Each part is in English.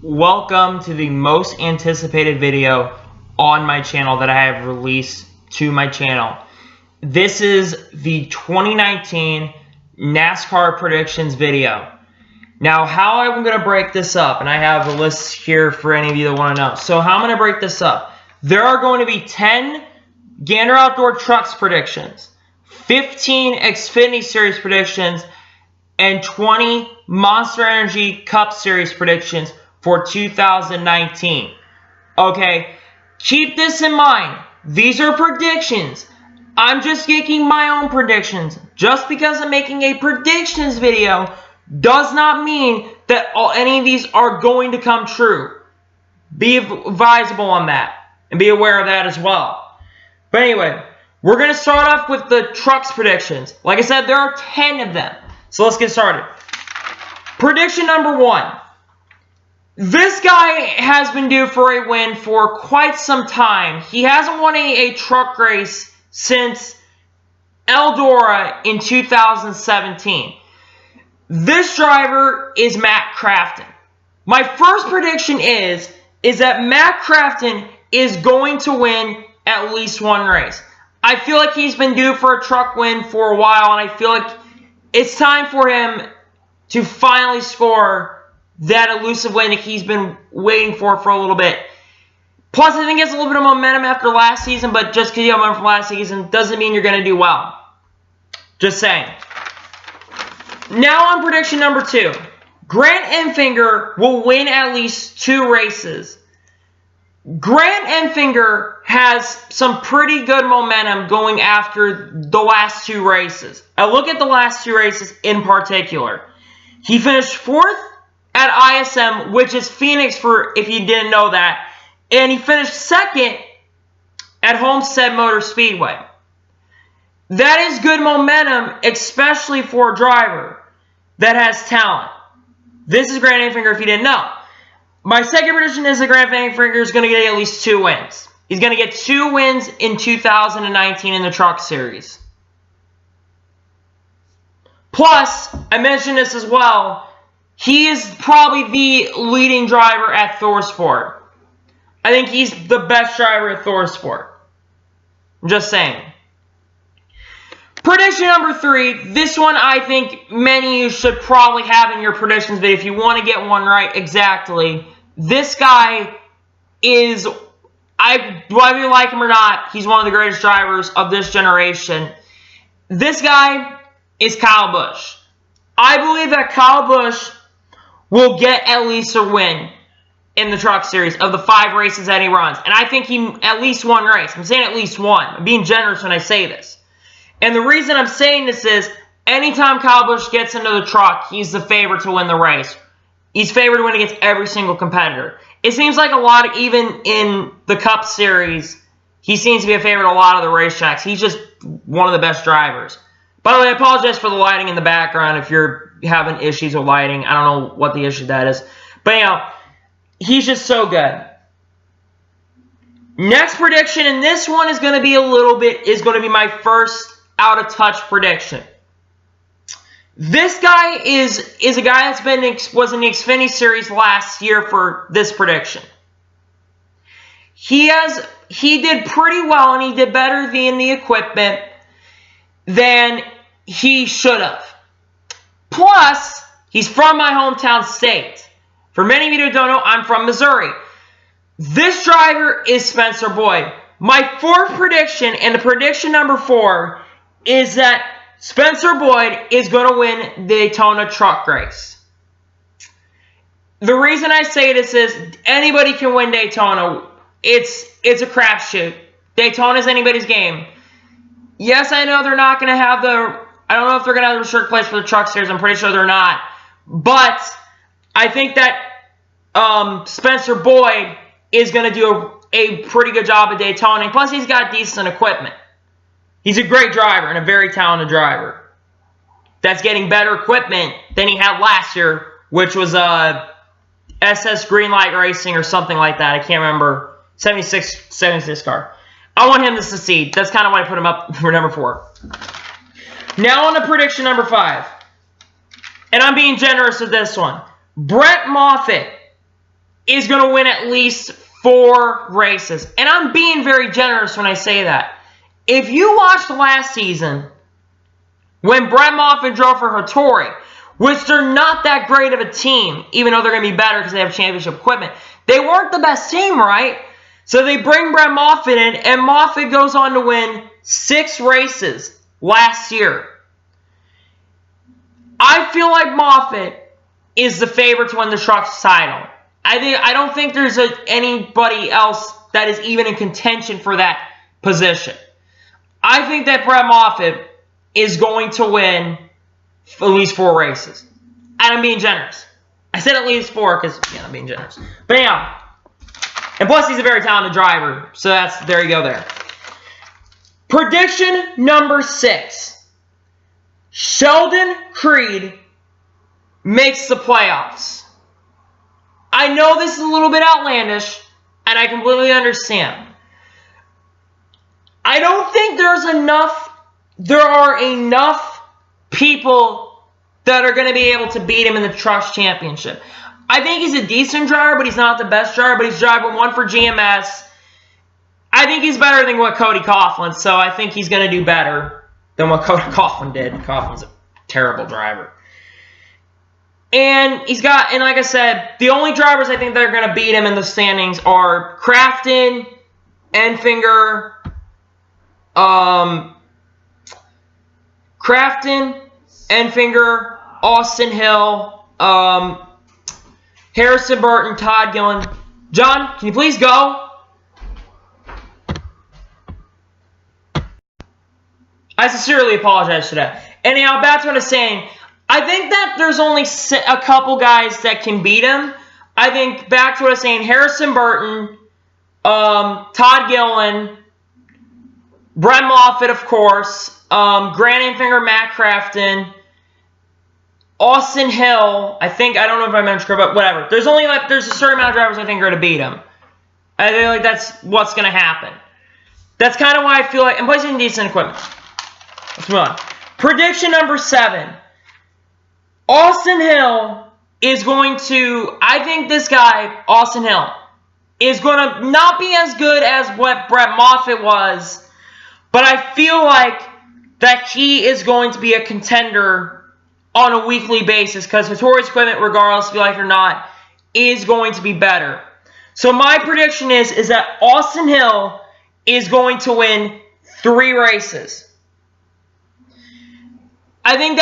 Welcome to the most anticipated video on my channel that I have released to my channel. This is the 2019 NASCAR predictions video. Now, how I'm going to break this up, and I have a list here for any of you that want to know. So how I'm going to break this up. There are going to be 10 Gander Outdoor Trucks predictions, 15 Xfinity Series predictions, and 20 Monster Energy Cup Series predictions for 2019. Okay, keep this in mind. These are predictions. I'm just making my own predictions. Just because I'm making a predictions video does not mean that any of these are going to come true. Be advisable on that and be aware of that as well. But anyway, we're going to start off with the trucks predictions. Like I said, there are 10 of them. So let's get started. Prediction number 1. This guy has been due for a win for quite some time. He hasn't won a truck race since Eldora in 2017. This driver is Matt Crafton. My first prediction is that Matt Crafton is going to win at least one race. I feel like he's been due for a truck win for a while, and I feel like it's time for him to finally score that elusive win that he's been waiting for a little bit. Plus, I think he has a little bit of momentum after last season, but just because you have momentum from last season doesn't mean you're going to do well. Just saying. Now on prediction number 2. Grant Enfinger will win at least 2 races. Grant Enfinger has some pretty good momentum going after the last 2 races. I look at the last 2 races in particular. He finished 4th at ISM, which is Phoenix for if you didn't know that. And he finished 2nd at Homestead Motor Speedway. That is good momentum, especially for a driver that has talent. This is Grant Enfinger if you didn't know. My second prediction is that Grant Enfinger is going to get at least 2 wins. He's going to get 2 wins in 2019 in the Truck Series. Plus, I mentioned this as well, he is probably the leading driver at ThorSport. I think he's the best driver at ThorSport. I'm just saying. Prediction number 3. This one I think many of you should probably have in your predictions video if you want to get one right exactly. This guy is, whether you like him or not, he's one of the greatest drivers of this generation. This guy is Kyle Busch. I believe that Kyle Busch will get at least a win in the Truck Series of the 5 races that he runs. And I think he at least one race. I'm saying at least one. I'm being generous when I say this. And the reason I'm saying this is anytime Kyle Busch gets into the truck, he's the favorite to win the race. He's favored to win against every single competitor. It seems like a lot, even in the Cup Series, he seems to be a favorite at a lot of the racetracks. He's just one of the best drivers. By the way, I apologize for the lighting in the background if you're having issues with lighting. I don't know what the issue that is. But, you know, he's just so good. Next prediction, and this one is going to be my first out-of-touch prediction. This guy is a guy that's was in the Xfinity Series last year for this prediction. He did pretty well, and he did better in the equipment than he should have. Plus, he's from my hometown state. For many of you who don't know, I'm from Missouri. This driver is Spencer Boyd. My 4th prediction, and the prediction number 4, is that Spencer Boyd is going to win the Daytona truck race. The reason I say this is anybody can win Daytona. It's a crapshoot. Daytona is anybody's game. Yes, I know they're not going to have I don't know if they're going to have the restricted place for the Truck Series. I'm pretty sure they're not. But I think that Spencer Boyd is going to do a pretty good job at Daytona. And plus, he's got decent equipment. He's a great driver and a very talented driver that's getting better equipment than he had last year, which was SS Greenlight Racing or something like that. I can't remember. 76 car. I want him to succeed. That's kind of why I put him up for number 4. Now on to prediction number 5. And I'm being generous with this one. Brett Moffitt is going to win at least 4 races. And I'm being very generous when I say that. If you watched last season, when Brett Moffitt drove for Hattori, which they're not that great of a team, even though they're going to be better because they have championship equipment, they weren't the best team, right? So they bring Brett Moffitt in, and Moffitt goes on to win 6 races last year. I feel like Moffitt is the favorite to win the Trucks title. I don't think there's anybody else that is even in contention for that position. I think that Brett Moffitt is going to win at least 4 races. And I'm being generous. I said at least 4 because, yeah, I'm being generous. But anyhow, and plus he's a very talented driver. So there you go there. Prediction number 6. Sheldon Creed makes the playoffs. I know this is a little bit outlandish, and I completely understand. I don't think there are enough people that are going to be able to beat him in the Trucks Championship. I think he's a decent driver, but he's not the best driver, but he's driving 1 for GMS. I think he's better than what Cody Coughlin, so I think he's going to do better than what Cody Coughlin did. Coughlin's a terrible driver. And and like I said, the only drivers I think that are going to beat him in the standings are Crafton, Enfinger, Austin Hill, Harrison Burton, Todd Gillen. John, can you please go? I sincerely apologize for that. Anyhow, back to what I was saying. I think that there's only a couple guys that can beat him. I think, back to what I was saying, Harrison Burton, Todd Gillen, Brett Moffitt, of course, Grant Enfinger, Matt Crafton, Austin Hill. I don't know if I mentioned, but whatever. There's a certain amount of drivers I think are going to beat him. I feel like that's what's going to happen. That's kind of why I feel like, and plus he's in decent equipment. Let's move on. Prediction number 7. Austin Hill is going to, I think this guy, Austin Hill, is going to not be as good as what Brett Moffitt was, but I feel like that he is going to be a contender on a weekly basis because Hattori's equipment, regardless if you like it or not, is going to be better. So my prediction is that Austin Hill is going to win 3 races. I think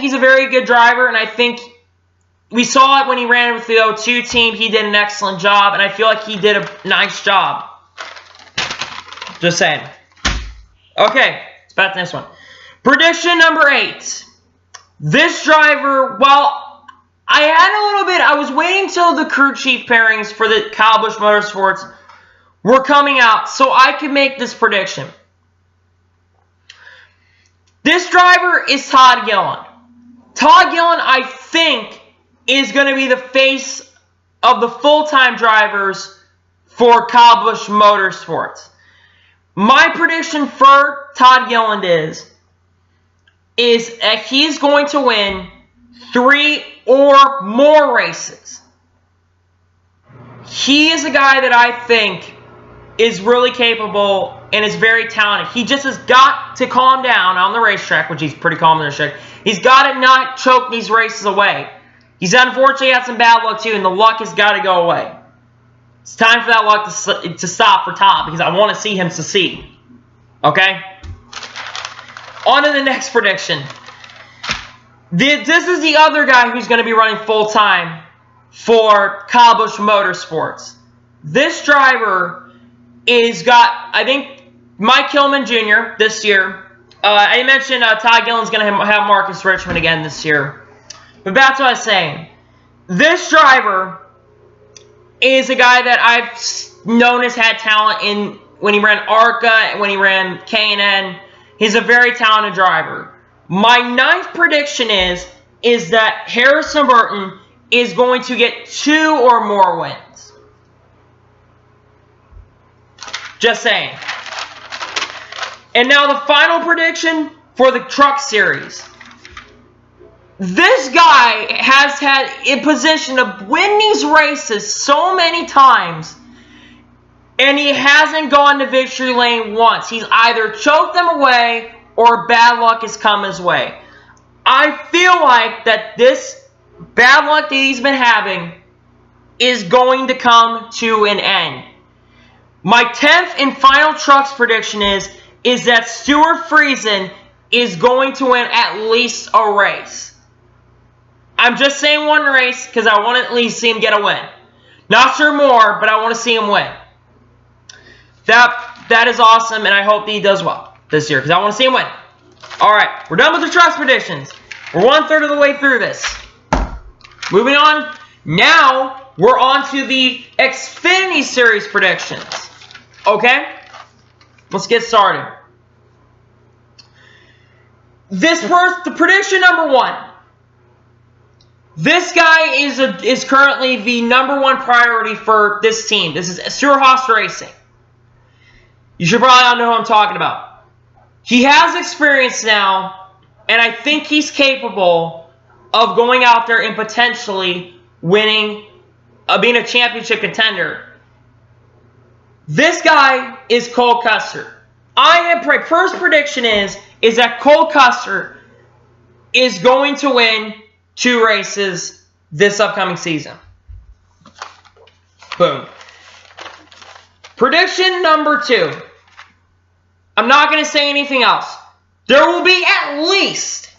he's a very good driver, and I think we saw it when he ran with the O2 team. He did an excellent job, and I feel like he did a nice job. Just saying. Okay, let's back to this one. Prediction number 8. This driver, I was waiting till the crew chief pairings for the Kyle Busch Motorsports were coming out so I could make this prediction. This driver is Todd Gillen. Todd Gillen, I think, is going to be the face of the full-time drivers for Kyle Busch Motorsports. My prediction for Todd Gillen is that he's going to win 3 or more races. He is a guy that I think is really capable and is very talented. He just has got to calm down on the racetrack, which he's pretty calm on the racetrack. He's got to not choke these races away. He's unfortunately had some bad luck too, and the luck has got to go away. It's time for that luck to stop for Todd because I want to see him succeed. Okay? On to the next prediction. This is the other guy who's going to be running full-time for Kyle Busch Motorsports. This driver is got, I think, Mike Hillman Jr. this year. I mentioned Todd Gillen's going to have Marcus Richmond again this year. But that's what I was saying. This driver is a guy that I've known has had talent when he ran ARCA and when he ran K&N. He's a very talented driver. My 9th prediction is that Harrison Burton is going to get 2 or more wins. Just saying. And now the final prediction for the Truck Series. This guy has had in position to win these races so many times, and he hasn't gone to victory lane once. He's either choked them away or bad luck has come his way. I feel like that this bad luck that he's been having is going to come to an end. My 10th and final trucks prediction is that Stuart Friesen is going to win at least a race. I'm just saying one race because I want to at least see him get a win. Not sure more, but I want to see him win. That is awesome, and I hope that he does well this year because I want to see him win. Alright, we're done with the trucks predictions. We're 1/3 of the way through this. Moving on, now we're on to the Xfinity Series predictions. Okay? Let's get started. The prediction number 1. This guy is currently the #1 priority for this team. This is Stewart-Haas Racing. You should probably all know who I'm talking about. He has experience now, and I think he's capable of going out there and potentially winning, being a championship contender. This guy is Cole Custer. First prediction is that Cole Custer is going to win 2 races this upcoming season. Boom. Prediction number 2. I'm not going to say anything else. There will be at least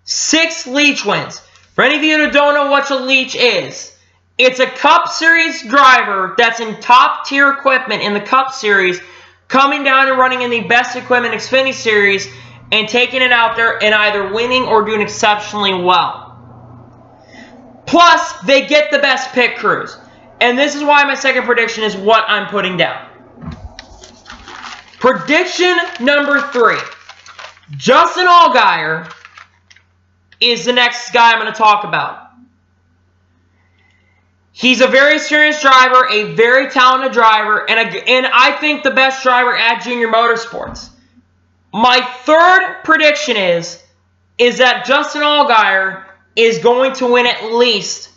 6 Leech wins. For any of you who don't know what a Leech is, it's a Cup Series driver that's in top tier equipment in the Cup Series, coming down and running in the best equipment Xfinity Series, and taking it out there and either winning or doing exceptionally well. Plus, they get the best pit crews. And this is why my second prediction is what I'm putting down. Prediction number 3. Justin Allgaier is the next guy I'm going to talk about. He's a very serious driver, a very talented driver, and I think the best driver at Junior Motorsports. My third prediction is that Justin Allgaier is going to win at least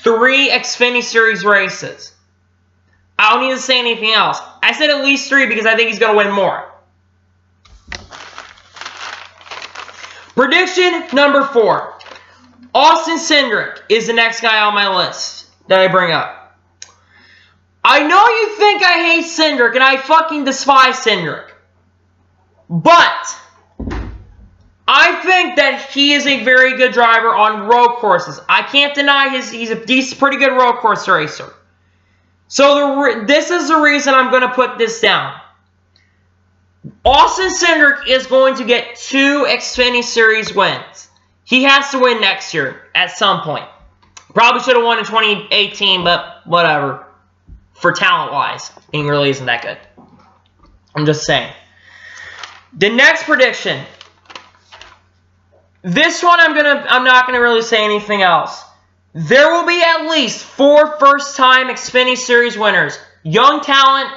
3 Xfinity Series races. I don't need to say anything else. I said at least 3 because I think he's going to win more. Prediction number 4. Austin Cindric is the next guy on my list that I bring up. I know you think I hate Cindric, and I fucking despise Cindric. But I think that he is a very good driver on road courses. I can't deny he's a pretty good road course racer. So this is the reason I'm going to put this down. Austin Cindric is going to get 2 Xfinity Series wins. He has to win next year at some point. Probably should have won in 2018, but whatever. For talent-wise, he really isn't that good. I'm just saying. The next prediction. This one I'm not gonna really say anything else. There will be at least 4 first-time Xfinity Series winners. Young talent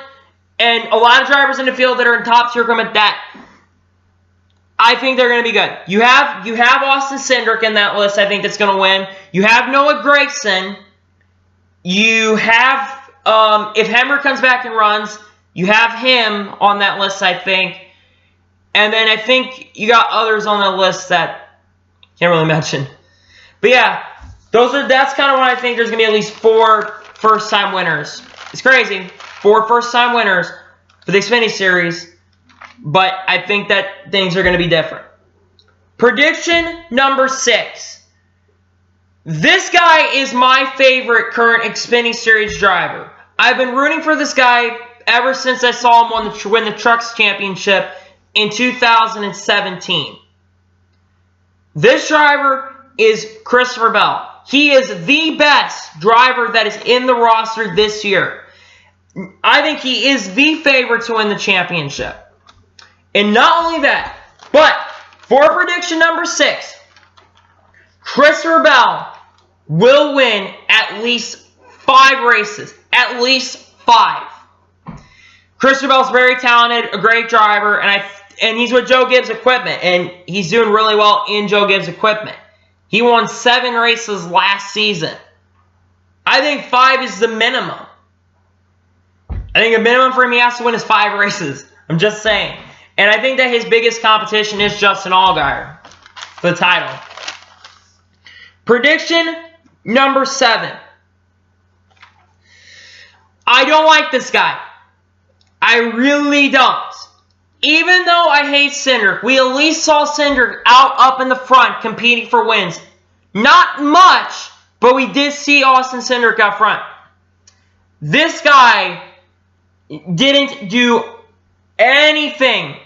and a lot of drivers in the field that are in top tier equipment that I think they're going to be good. You have Austin Cindric in that list, I think, that's going to win. You have Noah Gragson. You have, if Hemmer comes back and runs, you have him on that list, I think. And then I think you got others on the list that I can't really mention. But yeah, that's kind of what I think. There's going to be at least 4 first-time winners. It's crazy. 4 first-time winners for the Xfinity Series. But I think that things are going to be different. Prediction number 6. This guy is my favorite current Xfinity Series driver. I've been rooting for this guy ever since I saw him win the Trucks Championship in 2017. This driver is Christopher Bell. He is the best driver that is in the roster this year. I think he is the favorite to win the championship. And not only that, but for prediction number 6, Christopher Bell will win at least 5 races. At least 5. Christopher Bell's very talented, a great driver, and And he's with Joe Gibbs Equipment, and he's doing really well in Joe Gibbs Equipment. He won 7 races last season. I think 5 is the minimum. I think a minimum for him he has to win is 5 races. I'm just saying. And I think that his biggest competition is Justin Allgaier for the title. Prediction number 7. I don't like this guy. I really don't. Even though I hate Cindric, we at least saw Cindric out up in the front competing for wins. Not much, but we did see Austin Cindric out front. This guy didn't do anything.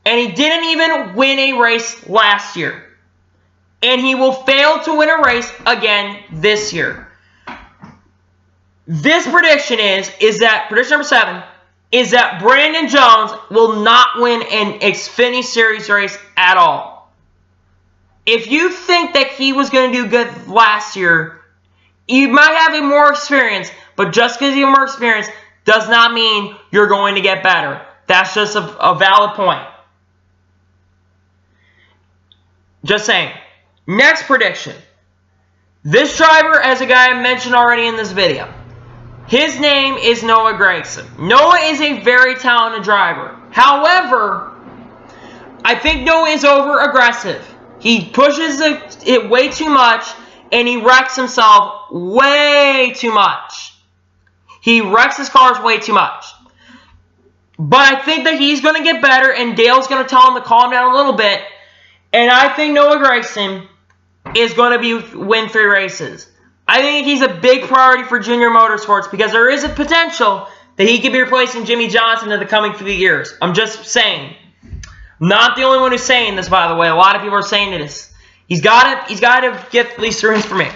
And he didn't even win a race last year. And he will fail to win a race again this year. This prediction is that, prediction number 7, is that Brandon Jones will not win an Xfinity Series race at all. If you think that he was going to do good last year, you might have more experience, but just because you have more experience does not mean you're going to get better. That's just a valid point. Just saying. Next prediction. This driver, as a guy I mentioned already in this video, his name is Noah Gragson. Noah is a very talented driver. However, I think Noah is over-aggressive. He pushes it way too much, and he wrecks himself way too much. He wrecks his cars way too much. But I think that he's going to get better, and Dale's going to tell him to calm down a little bit. And I think Noah Gragson is going to win 3 races. I think he's a big priority for Junior Motorsports because there is a potential that he could be replacing Jimmy Johnson in the coming few years. I'm just saying. I'm not the only one who's saying this, by the way. A lot of people are saying this. He's got to get at least 3 wins for me.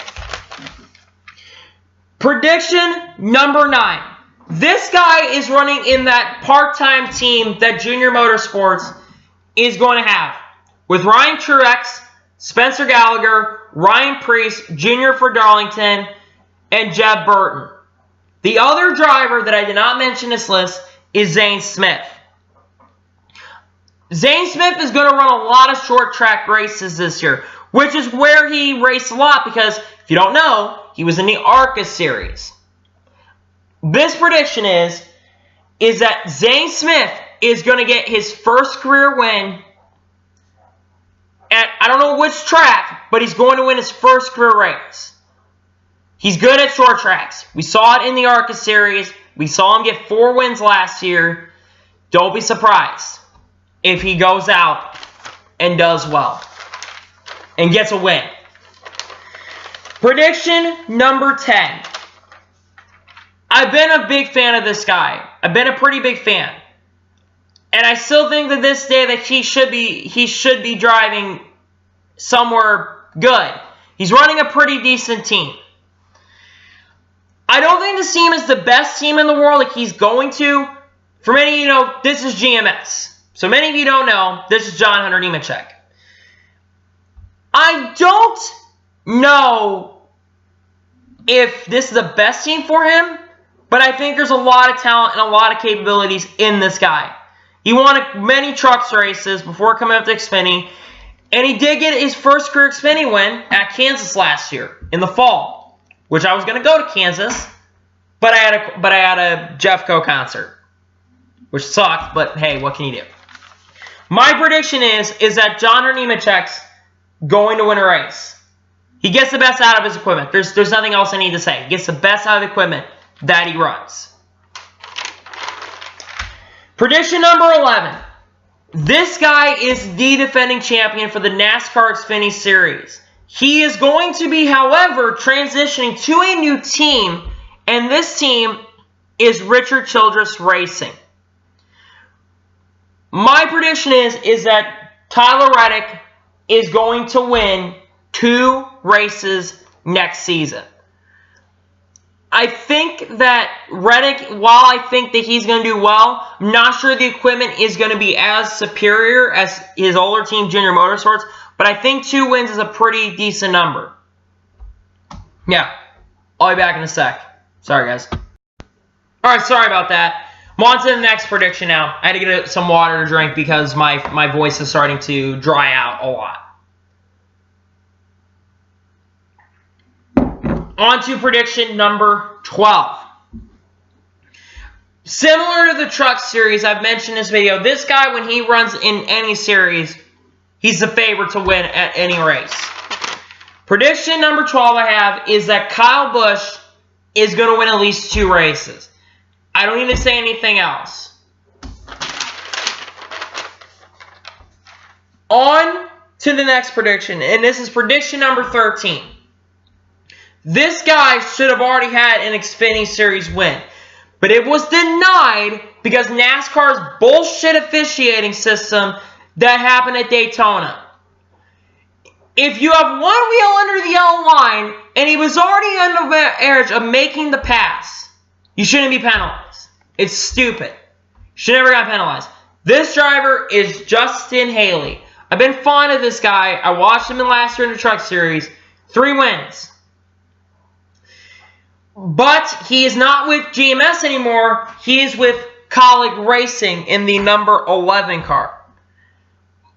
Prediction number 9. This guy is running in that part-time team that Junior Motorsports is going to have. With Ryan Truex, Spencer Gallagher, Ryan Preece, Jr. for Darlington, and Jeb Burton. The other driver that I did not mention in this list is Zane Smith. Zane Smith is going to run a lot of short track races this year, which is where he raced a lot because, if you don't know, he was in the ARCA series. This prediction is that Zane Smith is going to get his first career win at, I don't know which track, but he's going to win his first career race. He's good at short tracks. We saw it in the ARCA series. We saw him get 4 wins last year. Don't be surprised if he goes out and does well and gets a win. Prediction number 10. I've been a big fan of this guy. I've been a pretty big fan. And I still think that this day that he should be driving somewhere good. He's running a pretty decent team. I don't think this team is the best team in the world like he's going to. For many of you know, this is GMS. So many of you don't know, this is John Hunter Nemechek. I don't know if this is the best team for him, but I think there's a lot of talent and a lot of capabilities in this guy. He won many trucks races before coming up to Xfinity, and he did get his first career Xfinity win at Kansas last year in the fall, which I was going to go to Kansas, but I had a Jeffco concert, which sucked. But hey, what can you do? My prediction is that John Hunter Nemechek's going to win a race. He gets the best out of his equipment. There's nothing else I need to say. He gets the best out of the equipment that he runs. Prediction number 11. This guy is the defending champion for the NASCAR Xfinity Series. He is going to be, however, transitioning to a new team, and this team is Richard Childress Racing. My prediction is that Tyler Reddick is going to win 2 races next season. I think that Reddick, while I think that he's going to do well, I'm not sure the equipment is going to be as superior as his older team, Junior Motorsports, but I think 2 wins is a pretty decent number. Yeah, I'll be back in a sec. Sorry, guys. Alright, sorry about that. I'm on to the next prediction now. I had to get some water to drink because my voice is starting to dry out a lot. On to prediction number 12. Similar to the truck series I've mentioned in this video, this guy, when he runs in any series, he's the favorite to win at any race. Prediction number 12 I have is that Kyle Busch is going to win at least 2 races. I don't need to say anything else. On to the next prediction, and this is prediction number 13. This guy should have already had an Xfinity Series win, but it was denied because NASCAR's bullshit officiating system that happened at Daytona. If you have one wheel under the yellow line and he was already on the edge of making the pass, you shouldn't be penalized. It's stupid. Should never got penalized. This driver is Justin Haley. I've been fond of this guy. I watched him in last year in the Truck Series. 3 wins. But he is not with GMS anymore. He is with Colleague Racing in the number 11 car.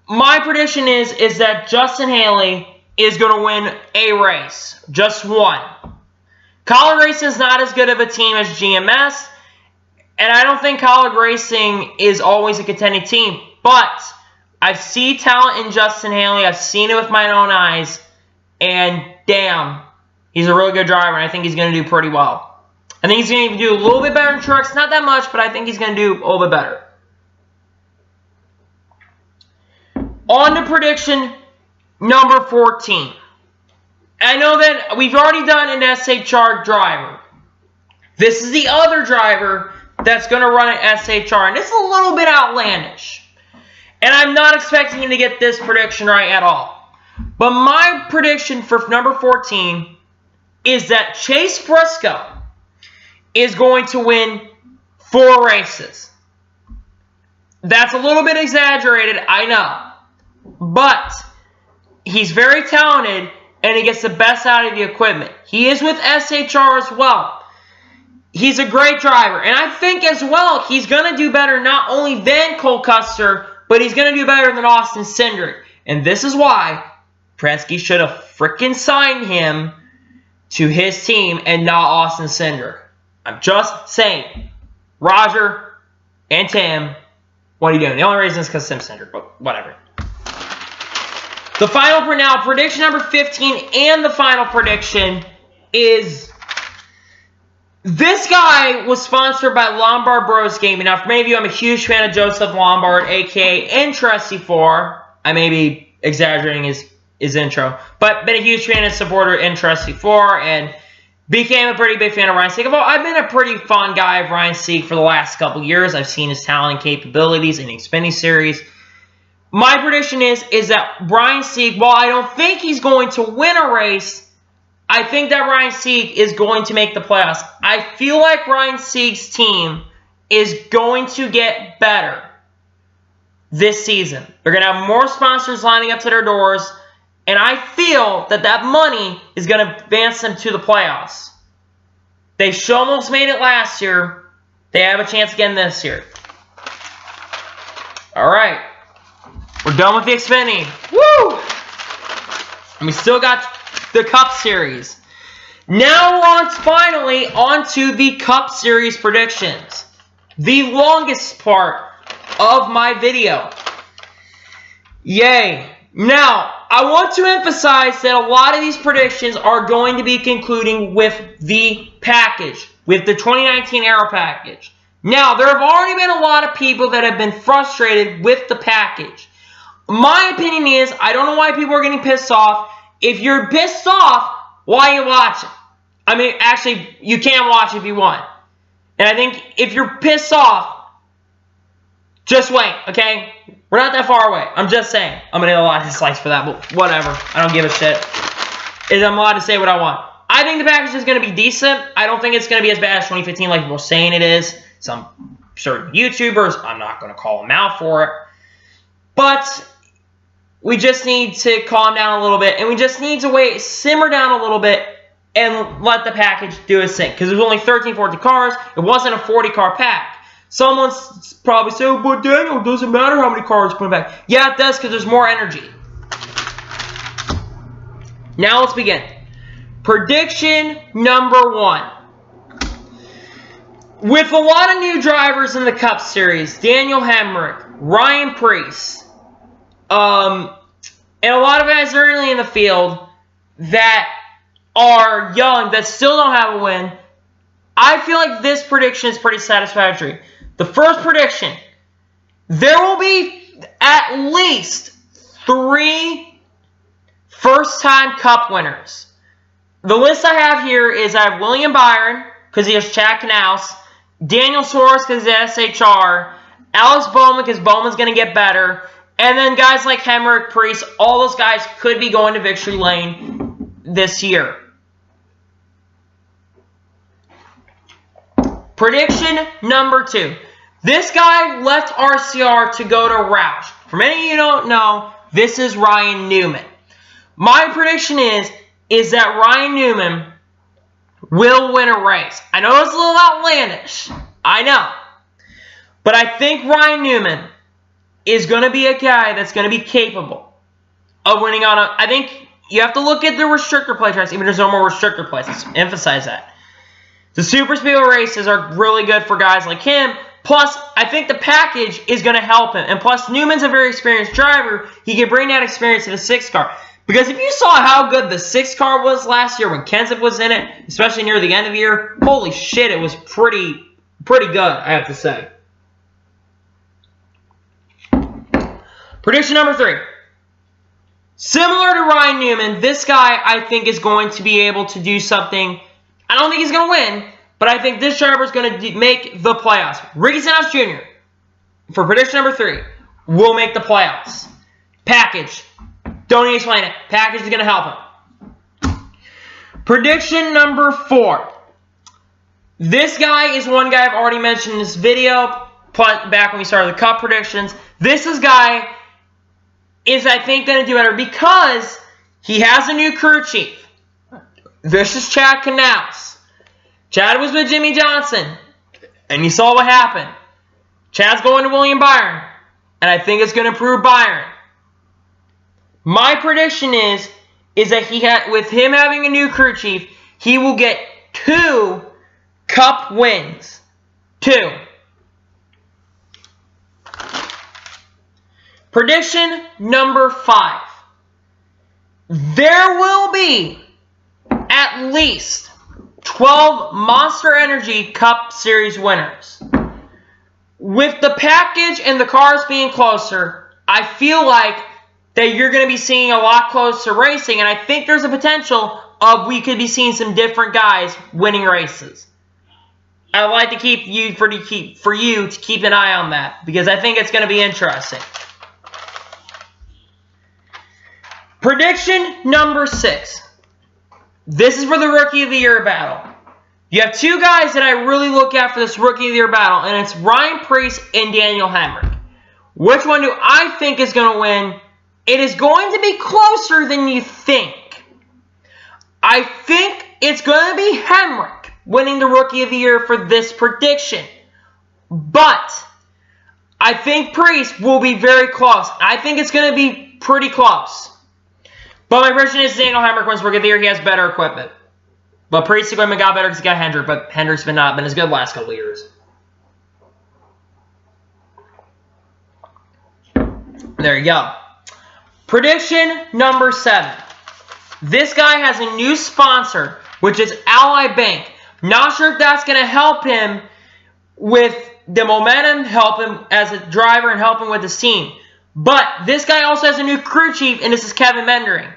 My prediction is that Justin Haley is going to win a race. Just one. Colleague Racing is not as good of a team as GMS. And I don't think Colleague Racing is always a contending team. But I see talent in Justin Haley. I've seen it with my own eyes. And damn, he's a really good driver. And I think he's going to do pretty well. I think he's going to do a little bit better in trucks. Not that much, but I think he's going to do a little bit better. On to prediction number 14. I know that we've already done an SHR driver. This is the other driver that's going to run an SHR. And it's a little bit outlandish. And I'm not expecting him to get this prediction right at all. But my prediction for number 14 is that Chase Briscoe is going to win 4 races. That's a little bit exaggerated, I know. But he's very talented, and he gets the best out of the equipment. He is with SHR as well. He's a great driver. And I think as well, he's going to do better not only than Cole Custer, but he's going to do better than Austin Cindric. And this is why Penske should have freaking signed him to his team and not Austin Cindric. I'm just saying. Roger and Tim, what are you doing? The only reason is because Tim Cindric, but whatever. The final prediction number 15 and the final prediction is this guy was sponsored by Lombard Bros Gaming. Now, for many of you, I'm a huge fan of Joseph Lombard, a.k.a. N64. I may be exaggerating his intro, but been a huge fan and supporter of N64 and became a pretty big fan of Ryan Sieg. I've been a pretty fond guy of Ryan Sieg for the last couple years. I've seen his talent and capabilities in the Xfinity Series. My prediction is that Ryan Sieg, while I don't think he's going to win a race, I think that Ryan Sieg is going to make the playoffs. I feel like Ryan Sieg's team is going to get better this season. They're going to have more sponsors lining up to their doors, and I feel that that money is going to advance them to the playoffs. They almost made it last year. They have a chance again this year. All right. We're done with the Xfinity. Woo! And we still got the Cup Series. Now we're finally on to the Cup Series predictions. The longest part of my video. Yay. Now, I want to emphasize that a lot of these predictions are going to be concluding with the package, with the 2019 Aero package. Now, there have already been a lot of people that have been frustrated with the package. My opinion is, I don't know why people are getting pissed off. If you're pissed off, why are you watching? I mean, actually, you can watch if you want. And I think if you're pissed off, just wait, okay? We're not that far away. I'm just saying. I'm going to get a lot of dislikes for that, but whatever. I don't give a shit. I'm allowed to say what I want. I think the package is going to be decent. I don't think it's going to be as bad as 2015 like people are saying it is. Some certain YouTubers, I'm not going to call them out for it. But we just need to calm down a little bit, and we just need to simmer down a little bit, and let the package do its thing. Because it was only 13, 14 cars. It wasn't a 40-car pack. Someone's probably saying, oh, but Daniel, it doesn't matter how many cars put back. Yeah, it does, because there's more energy. Now let's begin. Prediction number 1. With a lot of new drivers in the Cup Series, Daniel Hemrick, Ryan Preece, and a lot of guys early in the field that are young, that still don't have a win, I feel like this prediction is pretty satisfactory. The first prediction, there will be at least 3 first-time Cup winners. The list I have here is I have William Byron, because he has Chad Knaus, Daniel Suarez because he's SHR, Alex Bowman because Bowman's going to get better, and then guys like Hemrick, Preece, all those guys could be going to victory lane this year. Prediction number 2. This guy left RCR to go to Roush. For many of you who don't know, this is Ryan Newman. My prediction is that Ryan Newman will win a race. I know it's a little outlandish. I know. But I think Ryan Newman is going to be a guy that's going to be capable of winning on a... I think you have to look at the restrictor play tracks, even if there's no more restrictor plays. Let's emphasize that. The super speedway races are really good for guys like him. Plus, I think the package is going to help him. And plus, Newman's a very experienced driver. He can bring that experience to the 6 car. Because if you saw how good the 6 car was last year when Kenseth was in it, especially near the end of the year, holy shit, it was pretty good, I have to say. Prediction number 3. Similar to Ryan Newman, this guy, I think, is going to be able to do something. I don't think he's going to win, but I think this driver is going to make the playoffs. Ricky Stenhouse Jr., for prediction number 3, will make the playoffs. Package. Don't need to explain it. Package is going to help him. Prediction number 4. This guy is one guy I've already mentioned in this video, back when we started the Cup predictions. This guy is, I think, going to do better because he has a new crew chief. This is Chad Knaus. Chad was with Jimmy Johnson, and you saw what happened. Chad's going to William Byron, and I think it's going to improve Byron. My prediction is that with him having a new crew chief, he will get 2 Cup wins. 2. Prediction number 5. There will be at least 12 Monster Energy Cup Series winners. With the package and the cars being closer, I feel like that you're going to be seeing a lot closer racing, and I think there's a potential of we could be seeing some different guys winning races. I'd like to keep you for you to keep an eye on that because I think it's going to be interesting. Prediction number 6. This is for the Rookie of the Year battle. You have 2 guys that I really look at for this Rookie of the Year battle, and it's Ryan Preece and Daniel Hemrick. Which one do I think is going to win? It is going to be closer than you think. I think it's going to be Hemrick winning the Rookie of the Year for this prediction. But I think Preece will be very close. I think it's going to be pretty close. But my prediction is Daniel Hemrick wins Rookie of the Year. He has better equipment. But Preece's equipment got better because he got Hendrick. But Hendrick's not been as good the last couple of years. There you go. Prediction number 7. This guy has a new sponsor, which is Ally Bank. Not sure if that's going to help him with the momentum, help him as a driver, and help him with his team. But this guy also has a new crew chief, and this is Kevin Mendering.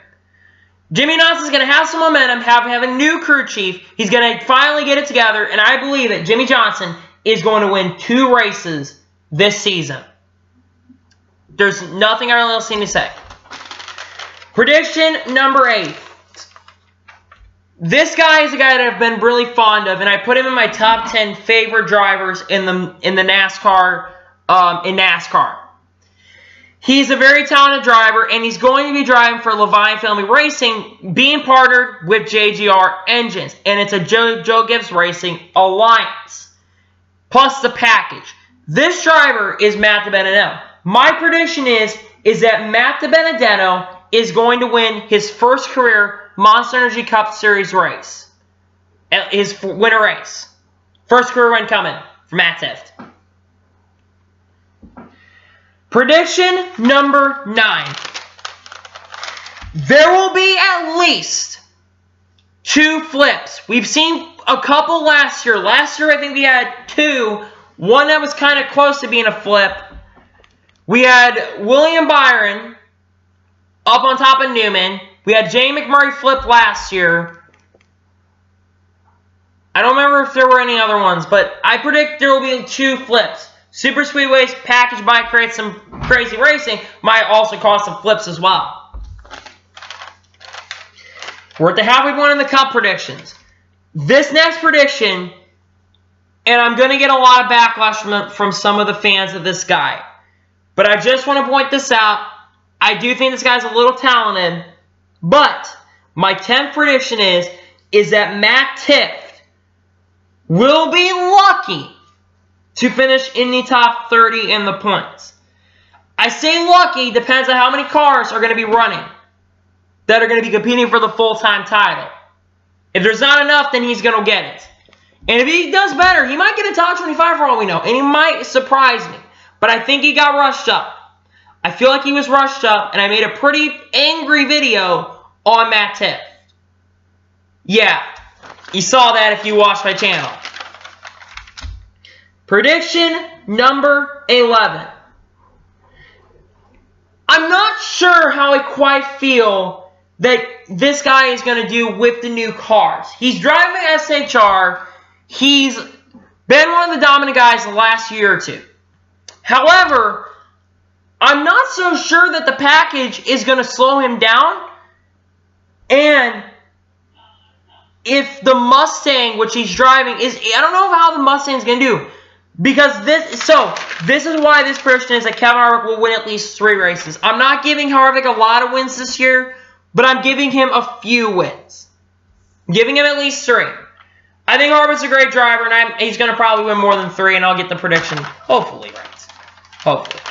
Jimmy Johnson's going to have some momentum, have a new crew chief. He's going to finally get it together, and I believe that Jimmy Johnson is going to win 2 races this season. There's nothing I really else to say. Prediction number 8. This guy is a guy that I've been really fond of, and I put him in my top 10 favorite drivers in the NASCAR. He's a very talented driver, and he's going to be driving for Levine Family Racing, being partnered with JGR Engines, and it's a Joe Gibbs Racing alliance. Plus the package. This driver is Matt DiBenedetto. My prediction is that Matt DiBenedetto is going to win his first career Monster Energy Cup Series race. His winner race. First career win coming for Matt Tift. Prediction number 9. There will be at least 2 flips. We've seen a couple last year. Last year, I think we had 2. One that was kind of close to being a flip. We had William Byron up on top of Newman. We had Jay McMurray flip last year. I don't remember if there were any other ones, but I predict there will be 2 flips. Super Speedways package might create some crazy racing. Might also cause some flips as well. We're at the halfway point in the Cup predictions. This next prediction, and I'm going to get a lot of backlash from some of the fans of this guy. But I just want to point this out. I do think this guy's a little talented. But my 10th prediction is that Matt Tift will be lucky to finish in the top 30 in the points. I say lucky depends on how many cars are going to be running that are going to be competing for the full-time title. If there's not enough, then he's going to get it. And if he does better, he might get a top 25 for all we know. And he might surprise me. But I think he got rushed up. I feel like he was rushed up, and I made a pretty angry video on Matt Tift. Yeah, you saw that if you watched my channel. Prediction number 11. I'm not sure how I quite feel that this guy is going to do with the new cars. He's driving SHR. He's been one of the dominant guys the last year or 2. However, I'm not so sure that the package is going to slow him down. And if the Mustang, which he's driving, I don't know how the Mustang's going to do. Because this is why this prediction is that Kevin Harvick will win at least 3 races. I'm not giving Harvick a lot of wins this year, but I'm giving him a few wins. I'm giving him at least 3. I think Harvick's a great driver, and he's going to probably win more than 3, and I'll get the prediction hopefully right. Hopefully.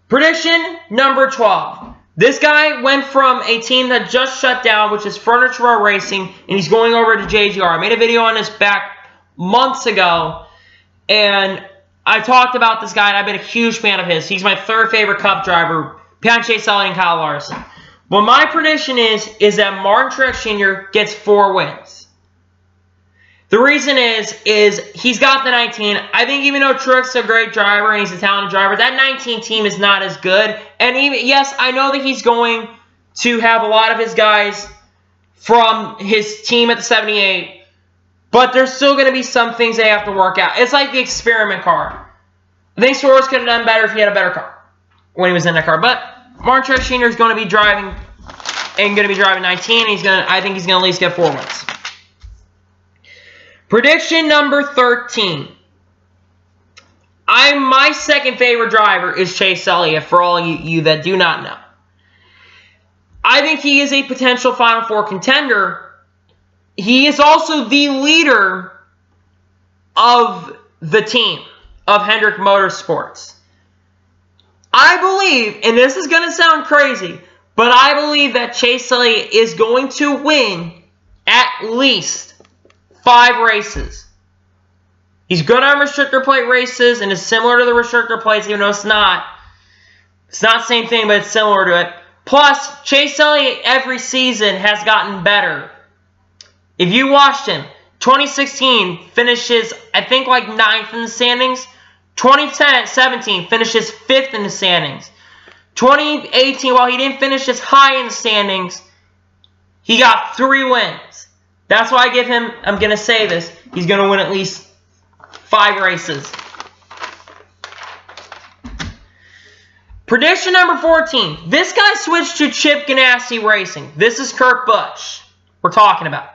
Prediction number 12. This guy went from a team that just shut down, which is Furniture Row Racing, and he's going over to JGR. I made a video on this back months ago, and I talked about this guy, and I've been a huge fan of his. He's my 3rd favorite Cup driver, behind Chase Elliott and Kyle Larson. But my prediction is that Martin Truex Jr. gets 4 wins. The reason is he's got the 19. I think even though Truex is a great driver and he's a talented driver, that 19 team is not as good. And even, yes, I know that he's going to have a lot of his guys from his team at the 78, but there's still going to be some things they have to work out. It's like the experiment car. I think Soros could have done better if he had a better car when he was in that car. But Martin Truex Jr. is going to be driving 19. I think he's going to at least get 4 wins. Prediction number 13. My second favorite driver is Chase Elliott, for all you that do not know. I think he is a potential Final Four contender. He is also the leader of the team, of Hendrick Motorsports. I believe, and this is going to sound crazy, but I believe that Chase Elliott is going to win at least 5 races. He's good on restrictor plate races, and is similar to the restrictor plates, even though it's not. It's not the same thing, but it's similar to it. Plus, Chase Elliott every season has gotten better. If you watched him, 2016 finishes, I think, like 9th in the standings. 2017 finishes 5th in the standings. 2018, while he didn't finish as high in the standings, he got 3 wins. That's why I give him, I'm going to say this, he's going to win at least 5 races. Prediction number 14. This guy switched to Chip Ganassi Racing. This is Kurt Busch we're talking about.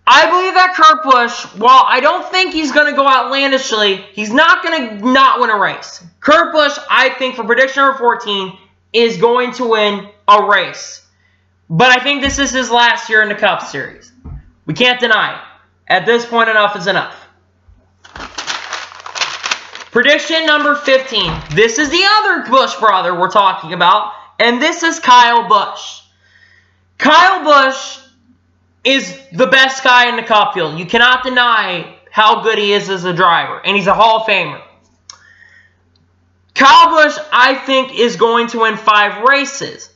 I believe that Kurt Busch, while I don't think he's going to go outlandishly, he's not going to not win a race. Kurt Busch, I think, for prediction number 14, is going to win a race. But I think this is his last year in the Cup Series. We can't deny it. At this point, enough is enough. Prediction number 15. This is the other Busch brother we're talking about, and this is Kyle Busch. Kyle Busch is the best guy in the Cup field. You cannot deny how good he is as a driver, and he's a Hall of Famer. Kyle Busch, I think, is going to win 5 races.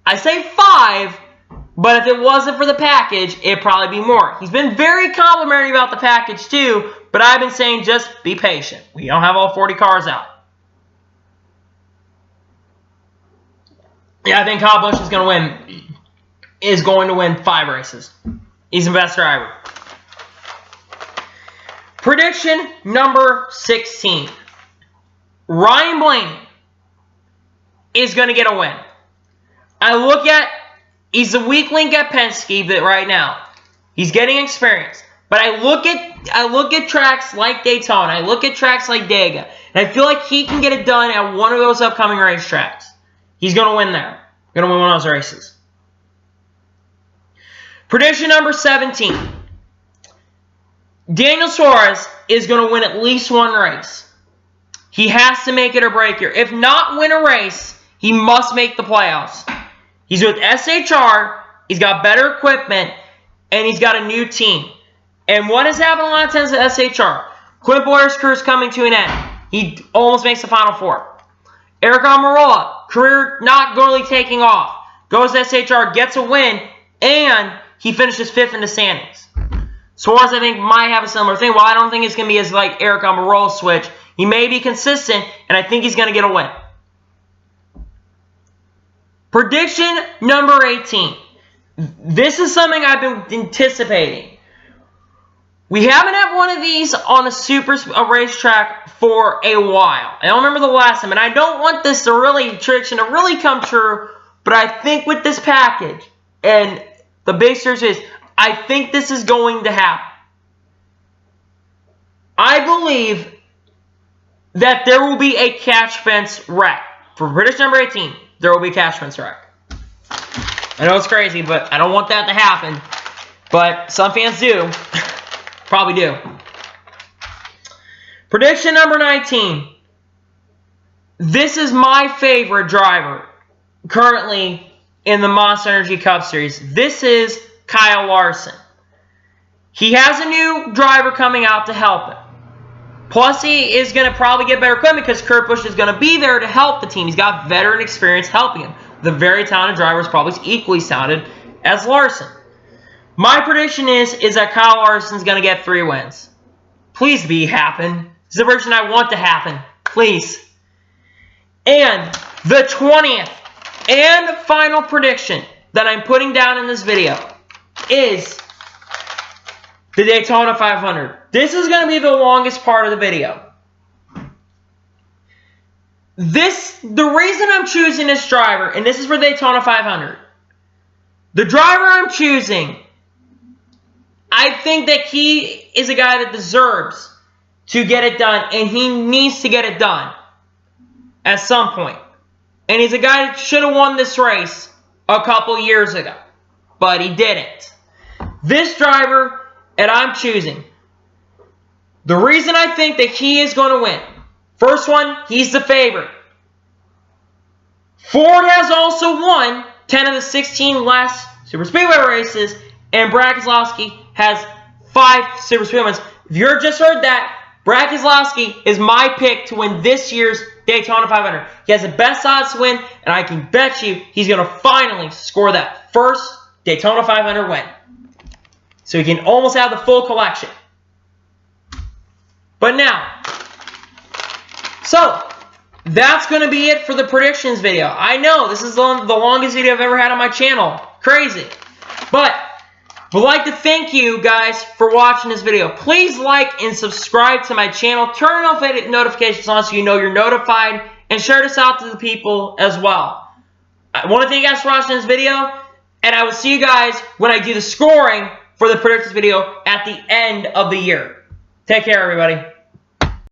I say 5, but if it wasn't for the package, it'd probably be more. He's been very complimentary about the package too, but I've been saying just be patient. We don't have all 40 cars out. Yeah, I think Kyle Busch is going to win 5 races. He's the best driver. Prediction number 16. Ryan Blaney is going to get a win. He's the weak link at Penske right now. He's getting experience. But I look at tracks like Daytona. I look at tracks like Dega. And I feel like he can get it done at one of those upcoming racetracks. He's going to win there. Going to win one of those races. Prediction number 17. Daniel Suarez is going to win at least one race. He has to make it or break here. If not win a race, he must make the playoffs. He's with SHR. He's got better equipment. And he's got a new team. And what has happened a lot of times at SHR? Clint Bowyer's career is coming to an end. He almost makes the Final Four. Eric Almirola, career not really taking off. Goes to SHR, gets a win, and he finishes 5th in the standings. Suarez, I think, might have a similar thing. Well, I don't think it's going to be as like Eric Almirola switch. He may be consistent, and I think he's going to get a win. Prediction number 18. This is something I've been anticipating. We haven't had one of these on a racetrack for a while. I don't remember the last time, and I don't want this prediction to really come true, but I think with this package, and the big series is, I think this is going to happen. I believe that there will be a catch fence wreck. For prediction number 18, there will be a catch fence wreck. I know it's crazy, but I don't want that to happen. But some fans do. Probably do. Prediction number 19. This is my favorite driver currently in the Monster Energy Cup Series. This is Kyle Larson. He has a new driver coming out to help him. Plus, he is going to probably get better equipment because Kurt Busch is going to be there to help the team. He's got veteran experience helping him. The very talented driver is probably equally talented as Larson. My prediction is that Kyle Larson's going to get 3 wins. Please be happen. This is the prediction I want to happen. Please. And the 20th and final prediction that I'm putting down in this video is the Daytona 500. This is going to be the longest part of the video. The reason I'm choosing this driver, and this is for Daytona 500, the driver I'm choosing, I think that he is a guy that deserves to get it done, and he needs to get it done at some point. And he's a guy that should have won this race a couple years ago, but he didn't. This driver that I'm choosing, the reason I think that he is going to win, first one, he's the favorite. Ford has also won 10 of the 16 last Super Speedway races, and Brad Keselowski has 5 Super Speedway wins. If you just heard that, Brad Keselowski is my pick to win this year's Daytona 500. He has the best odds to win, and I can bet you he's going to finally score that first Daytona 500 win. So he can almost have the full collection. But now, so that's going to be it for the predictions video. I know this is the longest video I've ever had on my channel. Crazy. But would like to thank you guys for watching this video. Please like and subscribe to my channel. Turn on notifications on so you know you're notified. And share this out to the people as well. I want to thank you guys for watching this video. And I will see you guys when I do the scoring for the predictions video at the end of the year. Take care, everybody.